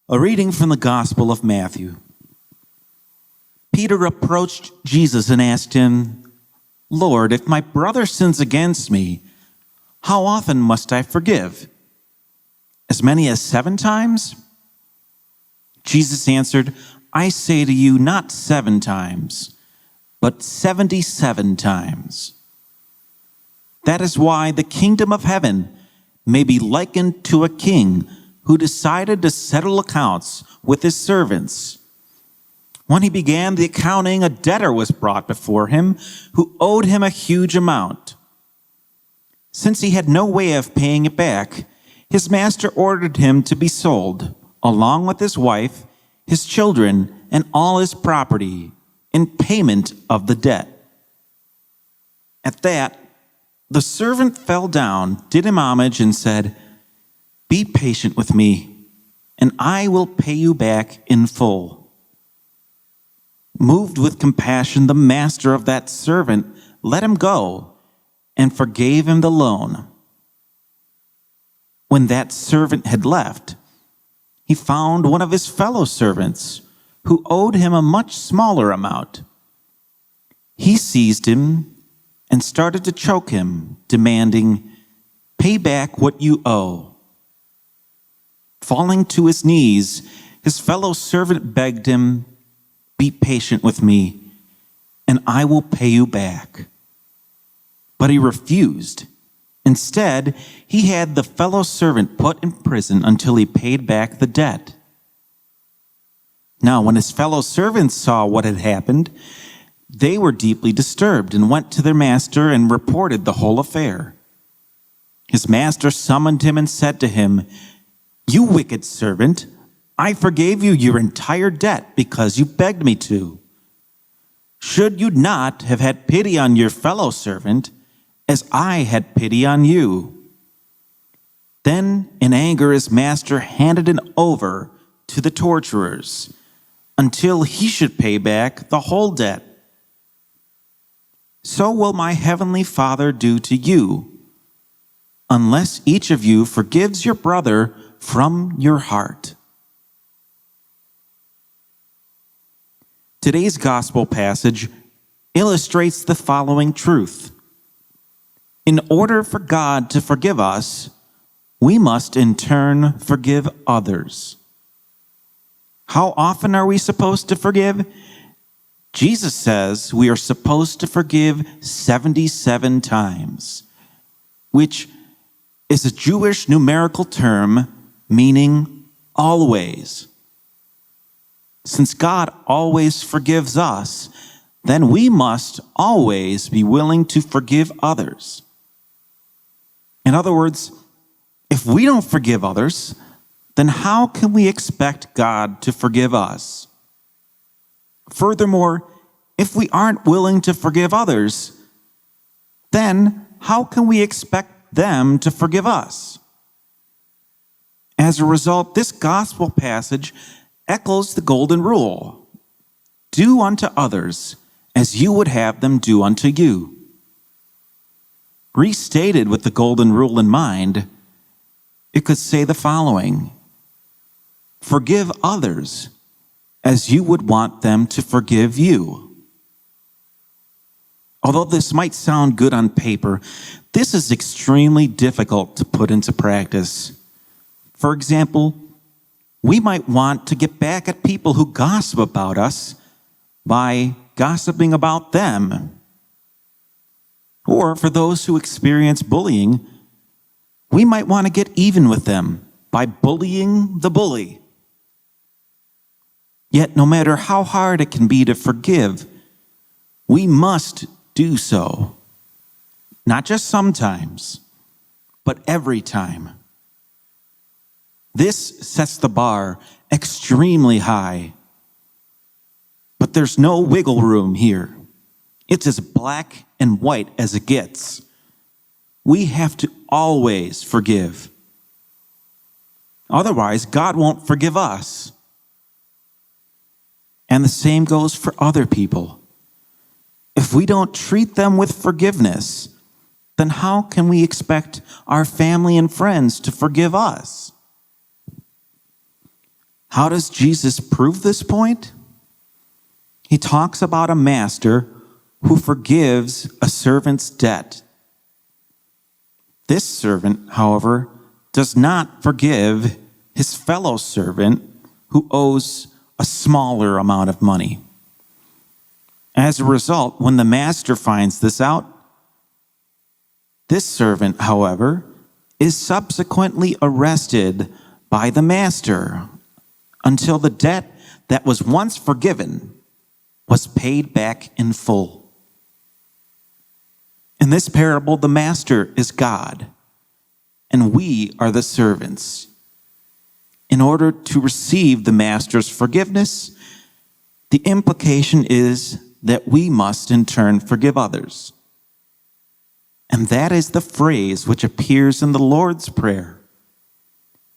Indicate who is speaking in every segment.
Speaker 1: A reading from the Gospel of Matthew. Peter approached Jesus and asked him, "Lord, if my brother sins against me, how often must I forgive? As many as 7 times?" Jesus answered, "I say to you, not 7 times, but 77 times. That is why the kingdom of heaven may be likened to a king who decided to settle accounts with his servants. When he began the accounting, a debtor was brought before him who owed him a huge amount. Since he had no way of paying it back, his master ordered him to be sold, along with his wife, his children, and all his property, in payment of the debt. At that, the servant fell down, did him homage, and said, 'Be patient with me, and I will pay you back in full.' Moved with compassion, the master of that servant let him go and forgave him the loan. When that servant had left, he found one of his fellow servants who owed him a much smaller amount. He seized him and started to choke him, demanding, 'Pay back what you owe.' Falling to his knees, his fellow servant begged him, 'Be patient with me, and I will pay you back.' But he refused. Instead, he had the fellow servant put in prison until he paid back the debt. Now, when his fellow servants saw what had happened, they were deeply disturbed and went to their master and reported the whole affair. His master summoned him and said to him, 'You wicked servant, I forgave you your entire debt because you begged me to. Should you not have had pity on your fellow servant, as I had pity on you?' Then, in anger, his master handed him over to the torturers until he should pay back the whole debt. So will my heavenly Father do to you, unless each of you forgives your brother from your heart." Today's gospel passage illustrates the following truth. In order for God to forgive us, we must in turn forgive others. How often are we supposed to forgive? Jesus says we are supposed to forgive 77 times, which is a Jewish numerical term meaning always. Since God always forgives us, then we must always be willing to forgive others. In other words, if we don't forgive others, then how can we expect God to forgive us? Furthermore, if we aren't willing to forgive others, then how can we expect them to forgive us? As a result, this gospel passage echoes the golden rule: do unto others as you would have them do unto you. Restated with the golden rule in mind, it could say the following: forgive others as you would want them to forgive you. Although this might sound good on paper, this is extremely difficult to put into practice. For example, we might want to get back at people who gossip about us by gossiping about them. Or for those who experience bullying, we might want to get even with them by bullying the bully. Yet no matter how hard it can be to forgive, we must do so. Not just sometimes, but every time. This sets the bar extremely high. But there's no wiggle room here. It's as black and white as it gets. We have to always forgive. Otherwise, God won't forgive us. And the same goes for other people. If we don't treat them with forgiveness, then how can we expect our family and friends to forgive us? How does Jesus prove this point? He talks about a master who forgives a servant's debt. This servant, however, does not forgive his fellow servant who owes a smaller amount of money. As a result, when the master finds this out, this servant, however, is subsequently arrested by the master until the debt that was once forgiven was paid back in full. In this parable, the master is God, and we are the servants. In order to receive the master's forgiveness, the implication is that we must in turn forgive others. And that is the phrase which appears in the Lord's Prayer.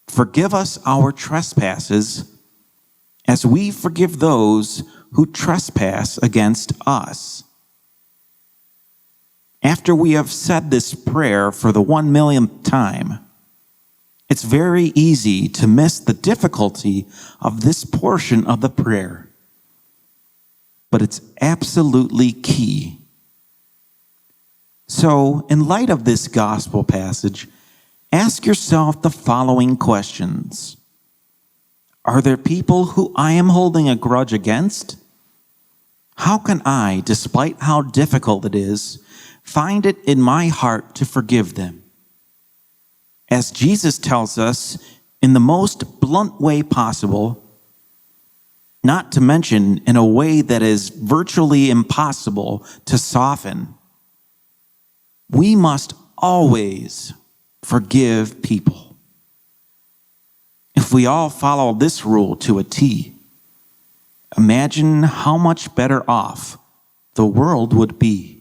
Speaker 1: Forgive us our trespasses as we forgive those who trespass against us. After we have said this prayer for the 1,000,000th time, it's very easy to miss the difficulty of this portion of the prayer. But it's absolutely key. So, in light of this gospel passage, ask yourself the following questions. Are there people who I am holding a grudge against? How can I, despite how difficult it is, find it in my heart to forgive them? As Jesus tells us in the most blunt way possible, not to mention in a way that is virtually impossible to soften, we must always forgive people. If we all follow this rule to a T, imagine how much better off the world would be.